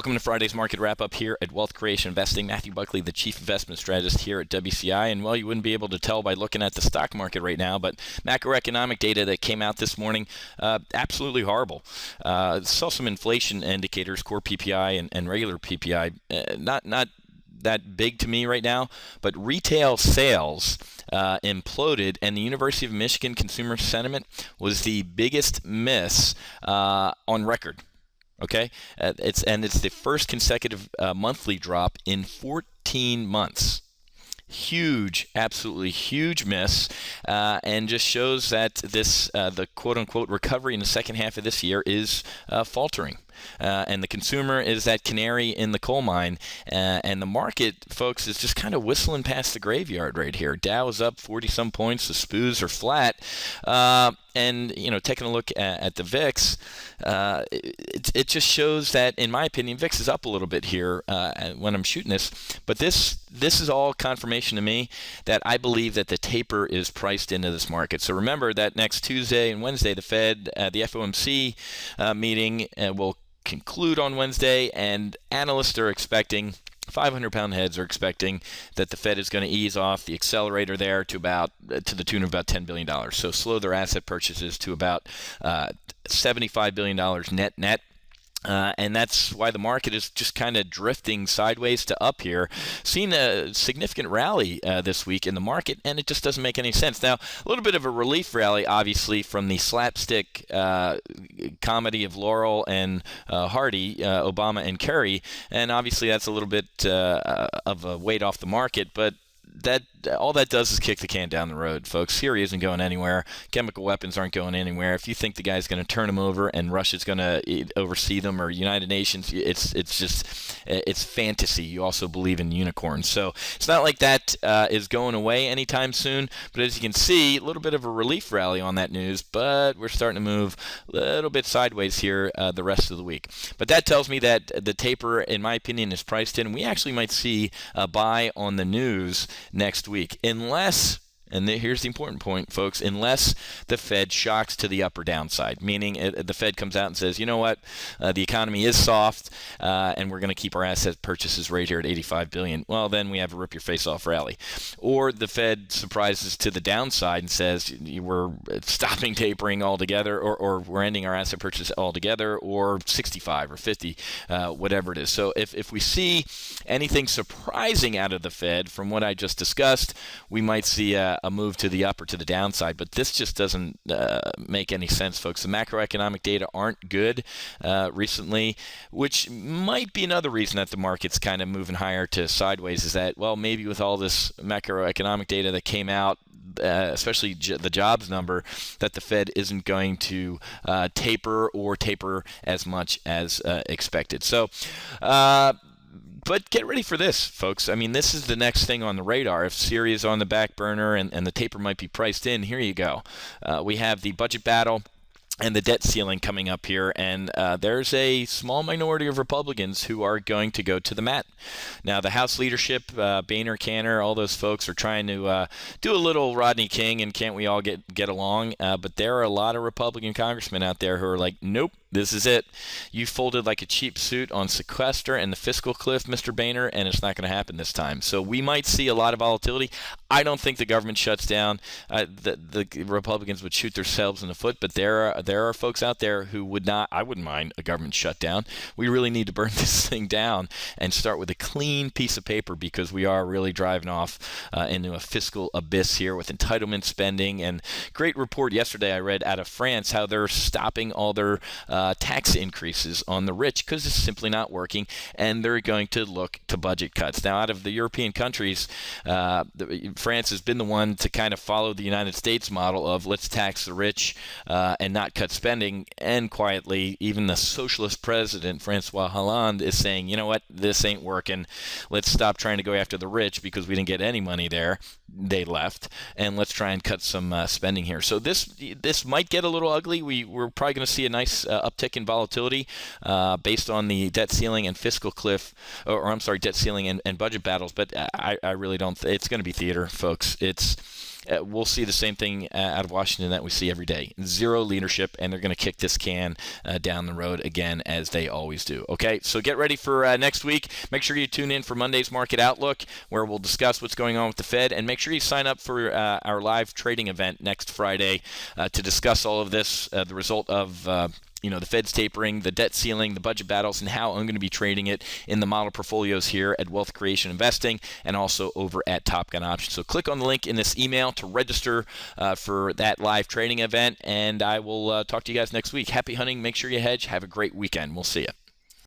Welcome to Friday's Market Wrap-Up here at Wealth Creation Investing. Matthew Buckley, the Chief Investment Strategist here at WCI. And, well, you wouldn't be able to tell by looking at the stock market right now, but macroeconomic data that came out this morning, absolutely horrible. Saw some inflation indicators, core PPI and regular PPI, not that big to me right now, but retail sales imploded, and the University of Michigan consumer sentiment was the biggest miss on record. Okay, it's the first consecutive monthly drop in 14 months. Huge, absolutely huge miss, and just shows that this the quote-unquote recovery in the second half of this year is faltering. And the consumer is that canary in the coal mine, and the market, folks, is just kind of whistling past the graveyard right here. Dow is up 40-some points. The SPUs are flat. And, taking a look at the VIX, it just shows that, in my opinion, VIX is up a little bit here when I'm shooting this. But this is all confirmation to me that I believe that the taper is priced into this market. So remember that next Tuesday and Wednesday, the Fed, the FOMC meeting will conclude on Wednesday, and analysts are expecting 500-pound heads are expecting that the Fed is going to ease off the accelerator there to the tune of about $10 billion. So slow their asset purchases to about $75 billion net. And that's why the market is just kind of drifting sideways to up here. Seen a significant rally this week in the market, and it just doesn't make any sense. Now, a little bit of a relief rally, obviously, from the slapstick comedy of Laurel and Hardy, Obama and Kerry, and obviously that's a little bit of a weight off the market, but all that does is kick the can down the road, folks. Syria isn't going anywhere. Chemical weapons aren't going anywhere. If you think the guy's going to turn them over and Russia's going to oversee them, or United Nations, it's fantasy. You also believe in unicorns. So it's not like that is going away anytime soon. But as you can see, a little bit of a relief rally on that news, but we're starting to move a little bit sideways here the rest of the week. But that tells me that the taper, in my opinion, is priced in. We actually might see a buy on the news next week, unless, and here's the important point, folks, unless the Fed shocks to the up or downside, meaning the Fed comes out and says, you know what, the economy is soft, and we're going to keep our asset purchases right here at $85 billion. Well, then we have a rip-your-face-off rally. Or the Fed surprises to the downside and says, we're stopping tapering altogether, or we're ending our asset purchase altogether, or 65 or 50, whatever it is. So if we see anything surprising out of the Fed from what I just discussed, we might see a move to the up or to the downside, but this just doesn't make any sense, folks. The macroeconomic data aren't good recently, which might be another reason that the market's kind of moving higher to sideways, is that, well, maybe with all this macroeconomic data that came out, especially the jobs number, that the Fed isn't going to taper as much as expected. So, but get ready for this, folks. I mean, this is the next thing on the radar. If Syria is on the back burner and the taper might be priced in, here you go. We have the budget battle and the debt ceiling coming up here, and there's a small minority of Republicans who are going to go to the mat. Now, the House leadership, Boehner, Cantor, all those folks are trying to do a little Rodney King and can't we all get along, but there are a lot of Republican congressmen out there who are like, nope, this is it. You folded like a cheap suit on sequester and the fiscal cliff, Mr. Boehner, and it's not going to happen this time. So we might see a lot of volatility. I don't think the government shuts down. The Republicans would shoot themselves in the foot, but there are folks out there who would not. I wouldn't mind a government shutdown. We really need to burn this thing down and start with a clean piece of paper, because we are really driving off into a fiscal abyss here with entitlement spending. And great report yesterday I read out of France how they're stopping all their tax increases on the rich because it's simply not working, and they're going to look to budget cuts. Now, out of the European countries, France has been the one to kind of follow the United States model of let's tax the rich and not cut spending, and quietly, even the socialist president, Francois Hollande, is saying, you know what, this ain't working. Let's stop trying to go after the rich because we didn't get any money there. They left, and let's try and cut some spending here. So this might get a little ugly. We're probably going to see a nice uptick in volatility based on the debt ceiling and fiscal cliff, debt ceiling and budget battles. But I really don't. It's going to be theater, folks. we'll see the same thing out of Washington that we see every day. Zero leadership, and they're going to kick this can down the road again, as they always do. Okay, so get ready for next week. Make sure you tune in for Monday's Market Outlook, where we'll discuss what's going on with the Fed, and make sure you sign up for our live trading event next Friday to discuss all of this, the result of the Fed's tapering, the debt ceiling, the budget battles, and how I'm going to be trading it in the model portfolios here at Wealth Creation Investing and also over at Top Gun Options. So click on the link in this email to register for that live trading event, and I will talk to you guys next week. Happy hunting. Make sure you hedge. Have a great weekend. We'll see you.